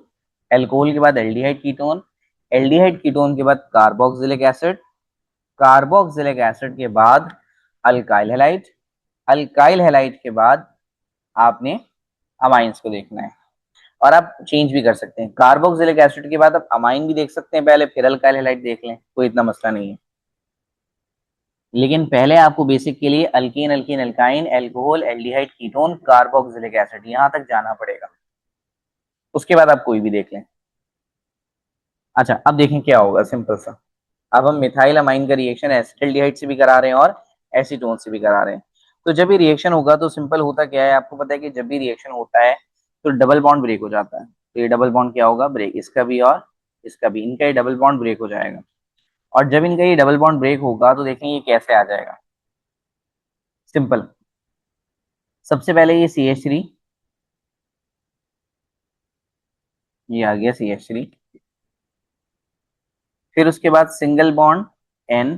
एल्कोहल के बाद एल्डिहाइड कीटोन, एल्डिहाइड कीटोन के बाद कार्बोक्सिलिक एसिड, कार्बोक्सिलिक एसिड के बाद अल्काइल हैलाइड, अल्काइल हैलाइड के बाद आपने अमाइंस को देखना है। और आप चेंज भी कर सकते हैं, कार्बोक्सिलिक एसिड के बाद आप अमाइन भी देख सकते हैं पहले, फिर अल्काइल हैलाइड देख लें, कोई इतना मसला नहीं है। लेकिन पहले आपको बेसिक के लिए alkyne alkyne alkyne alcohol aldehyde ketone carboxylic acid यहां तक जाना पड़ेगा। उसके बाद आप कोई भी देख लें। अच्छा अब देखें क्या होगा, सिंपल सा। अब हम मिथाइल अमाइन का रिएक्शन एसिटाल्डिहाइड से भी करा रहे हैं और एसीटोन से भी करा रहे हैं। तो जब ये रिएक्शन होगा तो सिंपल होता क्या है, आपको पता है कि जब भी रिएक्शन होता है तो डबल बॉन्ड ब्रेक हो जाता है। तो ये डबल बॉन्ड क्या होगा? ब्रेक, इसका भी और इसका भी, इनका ये डबल बॉन्ड ब्रेक हो जाएगा। और जब इनका ये डबल बॉन्ड ब्रेक होगा तो देखें ये कैसे आ जाएगा। सिंपल, सबसे पहले ये CH3, ये आ गया CH3। फिर उसके बाद सिंगल बॉन्ड N,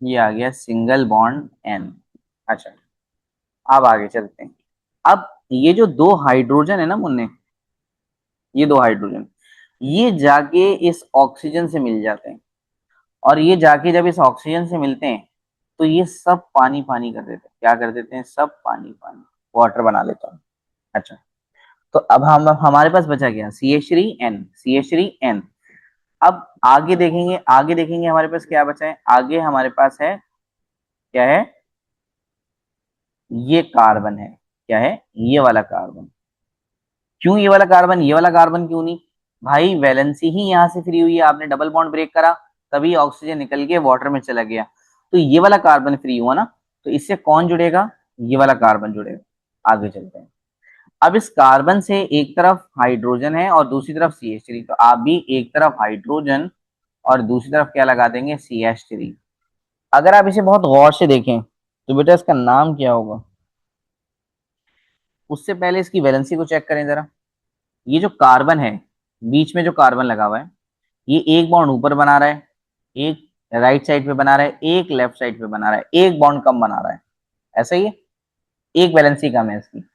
ये आ गया सिंगल बॉन्ड N। अच्छा अब आगे चलते हैं। अब ये जो दो हाइड्रोजन है ना मुन्ने, ये दो हाइड्रोजन, ये जाके इस ऑक्सीजन से मिल जाते हैं। और ये जाके जब इस ऑक्सीजन से मिलते हैं तो ये सब पानी पानी कर देते हैं। क्या कर देते हैं? सब पानी पानी, वाटर बना लेता हूँ। अच्छा, तो अब हम हमारे पास बचा क्या? CH3N, CH3N। अब आगे देखेंगे, आगे देखेंगे हमारे पास क्या बचा है। आगे हमारे पास है, क्या है? ये कार्बन है। क्या है? ये वाला कार्बन। क्यों ये वाला कार्बन? ये वाला कार्बन क्यों नहीं? भाई वैलेंसी ही यहाँ से फ्री हुई है, आपने डबल बॉन्ड ब्रेक करा, तभी ऑक्सीजन निकल के वाटर में चला गया, तो ये वाला कार्बन फ्री हुआ ना। तो इससे कौन जुड़ेगा? ये वाला कार्बन जुड़ेगा। आगे चलते हैं। अब इस कार्बन से एक तरफ हाइड्रोजन है और दूसरी तरफ CH3, तो आप भी एक तरफ हाइड्रोजन और दूसरी तरफ क्या लगा देंगे? CH3। अगर आप इसे बहुत गौर से देखें तो बेटा इसका नाम क्या होगा? उससे पहले इसकी वैलेंसी को चेक करें जरा। ये जो कार्बन है, बीच में जो कार्बन लगा हुआ है, ये एक बॉन्ड ऊपर बना रहा है, एक राइट साइड पे बना रहा है, एक लेफ्ट साइड पे बना रहा है, एक बॉन्ड कम बना रहा है। ऐसा ही है, एक वैलेंसी कम है इसकी।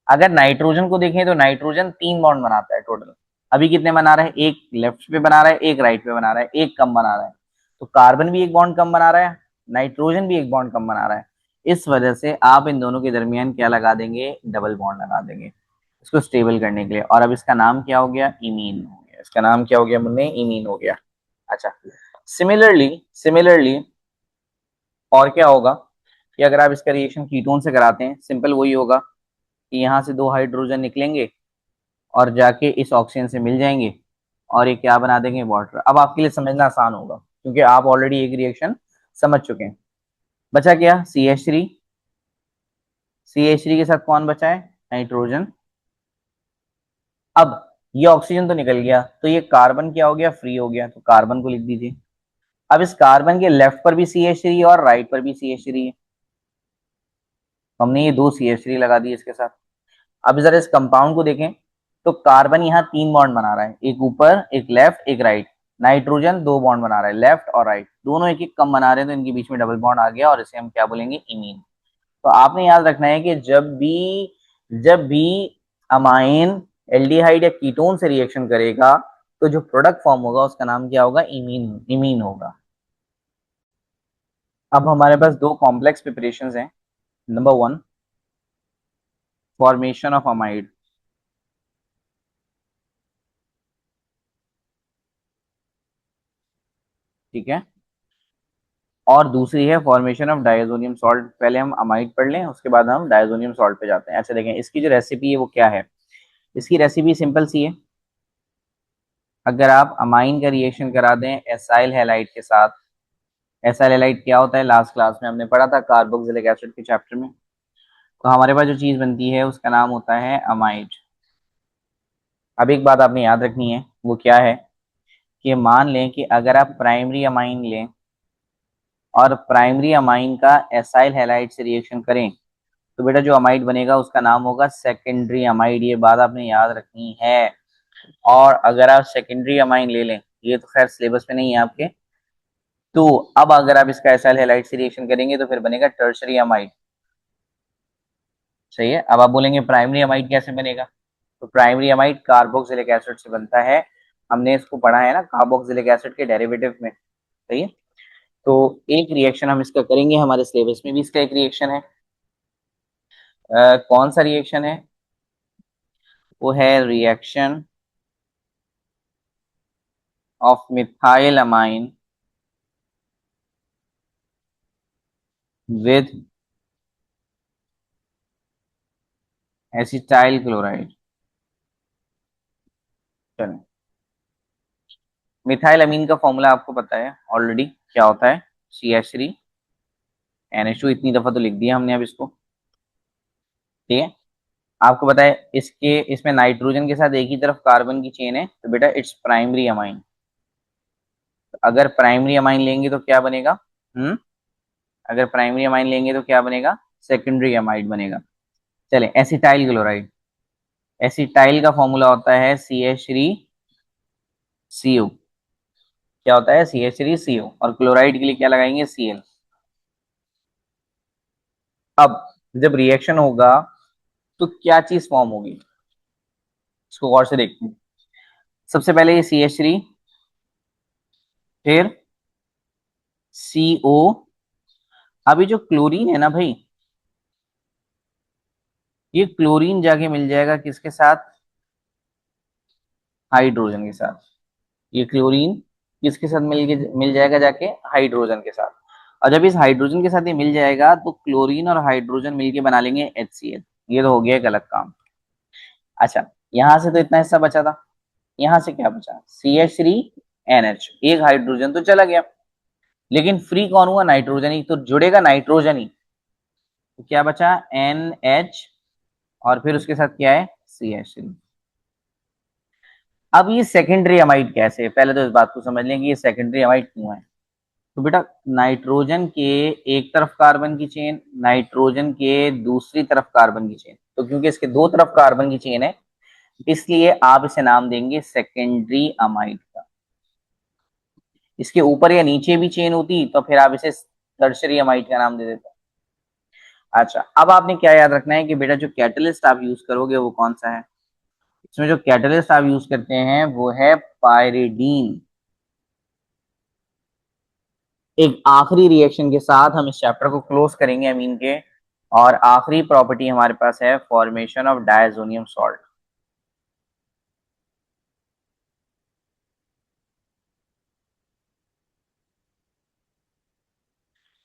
अगर नाइट्रोजन को देखें तो नाइट्रोजन तीन बॉन्ड बनाता है टोटल। अभी कितने बना रहा है? एक लेफ्ट पे बना रहा है, एक राइट पे बना रहा है, एक कम बना रहा है। तो कार्बन भी एक बॉन्ड कम बना रहा है, नाइट्रोजन भी एक बॉन्ड कम बना रहा है। इस वजह से आप इन दोनों के दरमियान क्या लगा देंगे? डबल बॉन्ड लगा देंगे इसको स्टेबल करने के लिए। और अब इसका नाम क्या हो गया? इमीन हो गया। इसका नाम क्या हो गया मुन्ने? इमीन हो गया। अच्छा, सिमिलरली सिमिलरली और क्या होगा कि अगर आप इसका रिएक्शन कीटोन से कराते हैं, सिंपल वही होगा कि यहाँ से दो हाइड्रोजन निकलेंगे और जाके इस ऑक्सीजन से मिल जाएंगे और ये क्या बना देंगे? वाटर। अब आपके लिए समझना आसान होगा क्योंकि आप ऑलरेडी एक रिएक्शन समझ चुके हैं। बचा क्या? CH3। CH3 के साथ कौन बचा है? नाइट्रोजन। अब ये ऑक्सीजन तो निकल गया, तो ये कार्बन क्या हो गया? फ्री हो गया, तो कार्बन को लिख दीजिए। अब इस कार्बन के लेफ्ट पर भी CH3 है और राइट पर भी CH3 है, तो हमने ये दो CH3 लगा दिए इसके साथ। अब जरा इस कंपाउंड को देखें तो कार्बन यहाँ तीन बॉन्ड बना रहा है, एक ऊपर, एक लेफ्ट, एक राइट। नाइट्रोजन दो बॉन्ड बना रहा है, लेफ्ट और राइट दोनों एक एक कम बना रहे हैं, तो इनके बीच में डबल बॉन्ड आ गया और इसे हम क्या बोलेंगे, इमीन। तो आपने याद रखना है कि जब भी अमाइन एल्डिहाइड या कीटोन से रिएक्शन करेगा तो जो प्रोडक्ट फॉर्म होगा उसका नाम क्या होगा, इमीन, इमीन होगा। अब हमारे पास दो कॉम्प्लेक्स प्रिपरेशंस हैं। Number one, formation of amide. ठीक है। और दूसरी है फॉर्मेशन ऑफ डायजोनियम सॉल्ट। पहले हम अमाइड पढ़ लें, उसके बाद हम डायजोनियम सॉल्ट पे जाते हैं। अच्छा देखें, इसकी जो रेसिपी है वो क्या है। इसकी रेसिपी सिंपल सी है। अगर आप अमाइन का रिएक्शन करा दें एसाइल हैलाइड के साथ, एसाइल हैलाइड क्या होता है, लास्ट क्लास में हमने पढ़ा था कार्बोक्सिलिक एसिड के चैप्टर में। तो हमारे पास जो चीज बनती है उसका नाम होता है अमाइड। अब एक बात आपने याद रखनी है, वो क्या है कि मान लें कि अगर आप प्राइमरी अमाइन लें और प्राइमरी अमाइन का एसाइल हैलाइड से रिएक्शन करें, तो बेटा जो अमाइड बनेगा उसका नाम होगा सेकेंडरी अमाइड। ये बात आपने याद रखनी है। और अगर आप सेकेंडरी अमाइन ले लें, ये तो खैर सिलेबस में नहीं है आपके, तो अब अगर आप इसका एसाइल हैलाइड से रिएक्शन करेंगे तो फिर बनेगा टर्शरी अमाइड। सही है। अब आप बोलेंगे प्राइमरी अमाइड कैसे बनेगा, तो प्राइमरी अमाइड कार्बोक्सिलिक एसिड से बनता है। हमने इसको पढ़ा है ना कार्बोक्सिलिक एसिड के डेरिवेटिव में। सही है। तो एक रिएक्शन हम इसका करेंगे, हमारे सिलेबस में भी इसका एक रिएक्शन है। कौन सा रिएक्शन है, वो है reaction of methyl amine with acetyl chloride. चलें, मिथाइल अमीन का फॉर्मूला आपको पता है ऑलरेडी, क्या होता है, CH3NH2। इतनी दफा तो लिख दिया हमने अब इसको। ठीक है। आपको पता है इसके इसमें नाइट्रोजन के साथ एक ही तरफ कार्बन की चेन है, तो बेटा इट्स प्राइमरी अमाइन। अगर प्राइमरी अमाइन लेंगे तो क्या बनेगा, अगर प्राइमरी अमाइन लेंगे तो क्या बनेगा, सेकेंडरी अमाइड बनेगा। चले, एसिटाइल क्लोराइड। एसिटाइल का फॉर्मूला होता है CH3CO। क्या होता है, CH3CO। और क्लोराइड के लिए क्या लगाएंगे, Cl। अब जब रिएक्शन होगा तो क्या चीज फॉर्म होगी, इसको गौर से देखते हैं। सबसे पहले ये CH3, फिर CO। अभी जो क्लोरीन है ना भाई, ये क्लोरीन जाके मिल जाएगा किसके साथ, हाइड्रोजन के साथ। ये क्लोरीन किसके साथ मिल जाएगा जाके, हाइड्रोजन के साथ। और जब इस हाइड्रोजन के साथ ये मिल जाएगा तो क्लोरीन और हाइड्रोजन मिलके बना लेंगे HCl। ये तो हो गया एक अलग काम। अच्छा, यहां से तो इतना हिस्सा बचा था, यहां से क्या बचा, CH3NH। एक हाइड्रोजन तो चला गया, लेकिन फ्री कौन हुआ, नाइट्रोजन ही तो जुड़ेगा, नाइट्रोजन ही। तो क्या बचा, NH, और फिर उसके साथ क्या है, CH3। अब ये सेकेंडरी अमाइड कैसे है, पहले तो इस बात को समझ लें कि ये सेकेंडरी अमाइड क्यों है। तो बेटा नाइट्रोजन के एक तरफ कार्बन की चेन, नाइट्रोजन के दूसरी तरफ कार्बन की चेन, तो क्योंकि इसके दो तरफ कार्बन की चेन है, इसलिए आप इसे नाम देंगे सेकेंडरी अमाइड का। इसके ऊपर या नीचे भी चेन होती तो फिर आप इसे टर्शरी अमाइड का नाम दे देते। अच्छा, अब आपने क्या याद रखना है कि बेटा जो कैटलिस्ट आप यूज करोगे वो कौन सा है। इसमें जो कैटलिस्ट आप यूज करते हैं वो है पायरिडीन। एक आखिरी रिएक्शन के साथ हम इस चैप्टर को क्लोज करेंगे अमीन के। और आखिरी प्रॉपर्टी हमारे पास है फॉर्मेशन ऑफ डायजोनियम सॉल्ट।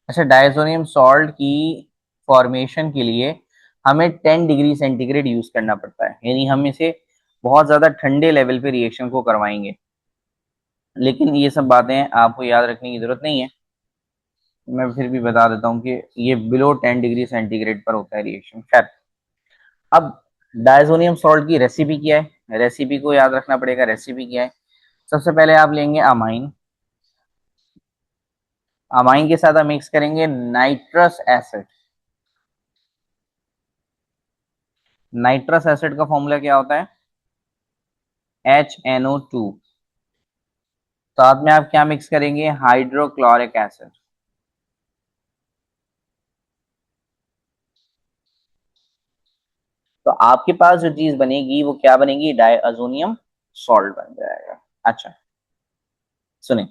अच्छा, डायजोनियम सॉल्ट की फॉर्मेशन के लिए हमें 10 डिग्री सेंटीग्रेड यूज करना पड़ता है, यानी हम इसे बहुत ज्यादा ठंडे लेवल पे रिएक्शन को करवाएंगे। लेकिन ये सब बातें आपको याद रखने की जरूरत नहीं है, मैं फिर भी बता देता हूँ कि ये बिलो 10 डिग्री सेंटीग्रेड पर होता है रिएक्शन। खैर, अब डायजोनियम सॉल्ट की रेसिपी क्या है, रेसिपी को याद रखना पड़ेगा। रेसिपी क्या है, सबसे पहले आप लेंगे अमाइन। अमाइन के साथ हम मिक्स करेंगे नाइट्रस एसिड। नाइट्रस एसिड का फॉर्मूला क्या होता है, HNO2। साथ में आप क्या मिक्स करेंगे, हाइड्रोक्लोरिक एसिड। तो आपके पास जो चीज बनेगी वो क्या बनेगी, डायअजोनियम सॉल्ट बन जाएगा। अच्छा सुनिए,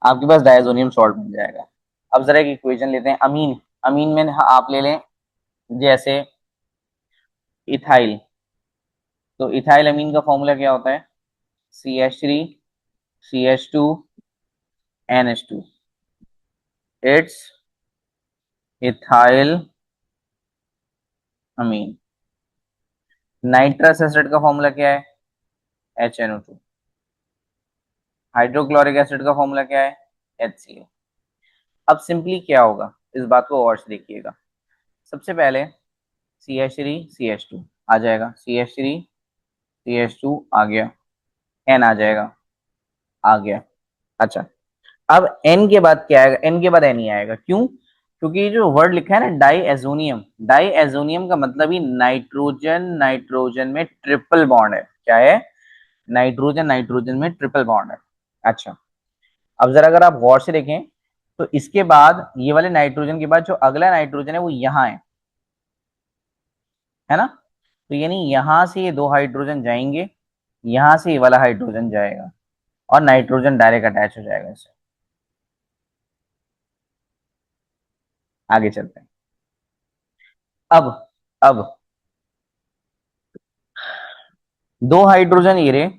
आपके पास डायअजोनियम सॉल्ट बन जाएगा। अब जरा एक इक्वेशन लेते हैं, अमीन। अमीन में आप ले लें जैसे इथाइल। तो इथाइल अमीन का फॉर्मूला क्या होता है, CH3 CH2 NH2। It's ethyl amine. Nitrous acid का फॉर्मूला क्या है, HNO2। हाइड्रोक्लोरिक एसिड का फॉर्मूला क्या है, HCl। अब सिंपली क्या होगा, इस बात को और से देखिएगा। सबसे पहले CH3 CH2 आ जाएगा, CH3 CH2 आ गया, N आ जाएगा, आ गया। अच्छा, अब N के बाद क्या आएगा, N के बाद N ही आएगा। क्यों, क्योंकि ये जो वर्ड लिखा है ना डाईएजोनियम, डाईएजोनियम का मतलब ही नाइट्रोजन नाइट्रोजन में ट्रिपल बॉन्ड है। क्या है, नाइट्रोजन नाइट्रोजन में ट्रिपल बॉन्ड है। अच्छा, अब जरा अगर आप गौर से देखें तो इसके बाद ये वाले नाइट्रोजन के बाद जो अगला नाइट्रोजन है वो यहाँ है ना। तो यानी यहां से ये दो हाइड्रोजन जाएंगे, यहां से ये वाला हाइड्रोजन जाएगा और नाइट्रोजन डायरेक्ट अटैच हो जाएगा इससे। आगे चलते हैं। अब अब दो हाइड्रोजन ये रहे,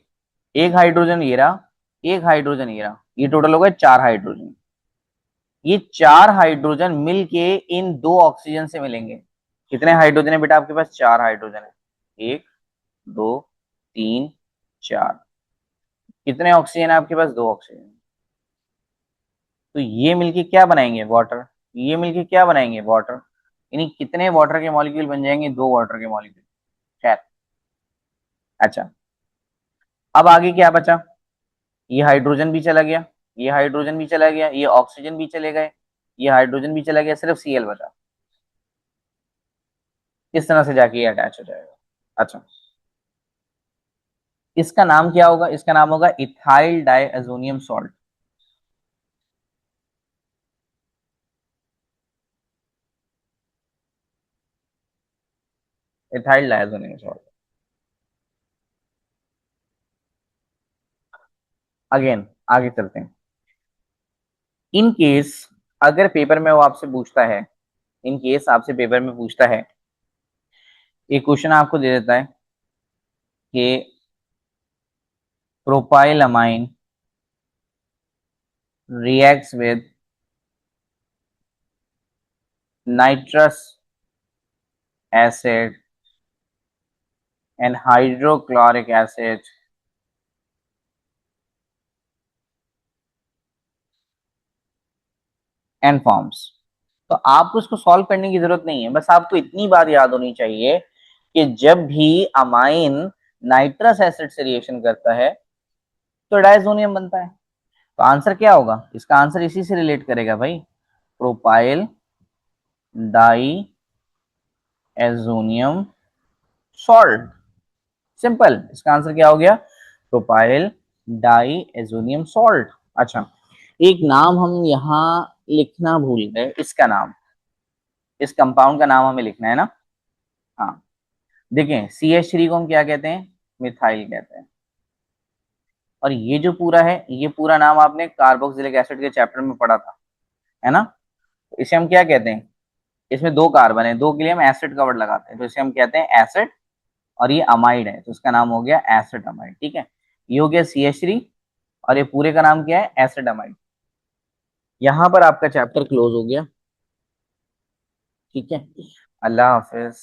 एक हाइड्रोजन ये रहा, एक हाइड्रोजन ये रहा, ये टोटल हो गए चार हाइड्रोजन। ये चार हाइड्रोजन मिलके इन दो ऑक्सीजन से मिलेंगे। कितने हाइड्रोजन है बेटा आपके पास, चार हाइड्रोजन है, एक, दो, तीन, चार। कितने ऑक्सीजन है आपके पास, दो ऑक्सीजन। तो ये मिलके क्या बनाएंगे, वाटर। ये मिलके क्या बनाएंगे, वाटर। यानी कितने वाटर के मॉलिक्यूल बन जाएंगे, दो वाटर के मॉलिक्यूल। खैर, अच्छा, अब आगे क्या बचा, ये हाइड्रोजन भी चला गया, ये हाइड्रोजन भी चला गया, ये ऑक्सीजन भी चले गए, ये हाइड्रोजन भी चला गया, सिर्फ Cl बचा। इस तरह से जाके ये अटैच हो जाएगा। अच्छा, इसका नाम क्या होगा, इसका नाम होगा ethyl diazonium salt. Ethyl diazonium salt. Again आगे चलते हैं। इन केस अगर पेपर में वो आपसे पूछता है, इन केस आपसे पेपर में पूछता है, एक क्वेश्चन आपको दे देता है कि propyl amine reacts with nitrous acid and hydrochloric acid and forms। तो आपको इसको सॉल्व करने की जरूरत नहीं है, बस आपको इतनी बात याद होनी चाहिए कि जब भी अमाइन नाइट्रस एसिड से रिएक्शन करता है तो डायजोनियम बनता है। तो आंसर क्या होगा, इसका आंसर इसी से रिलेट करेगा भाई, propyl diazonium salt. Simple, इसका आंसर क्या हो गया, प्रोपाइल डाई एजोनियम सॉल्ट। अच्छा, एक नाम हम यहाँ लिखना भूल गए, इसका नाम, इस कंपाउंड का नाम हमें लिखना है ना। हाँ, देखें CH3 को हम क्या कहते हैं, मिथाइल कहते हैं। और ये जो पूरा है, ये पूरा नाम आपने कार्बोक्सिलिक एसिड के चैप्टर में पढ़ा था, है ना। तो इसे हम क्या कहते हैं, इसमें दो कार्बन है, दो के लिए हम एसिड का वर्ड लगाते हैं, तो इसे हम कहते हैं एसिड। और ये अमाइड है तो इसका नाम हो गया एसिड अमाइड, ठीक है। ये हो गया CH3 और ये पूरे का नाम क्या है, एसिड अमाइड। यहाँ पर आपका चैप्टर क्लोज हो गया, ठीक है। अल्लाह हाफिज।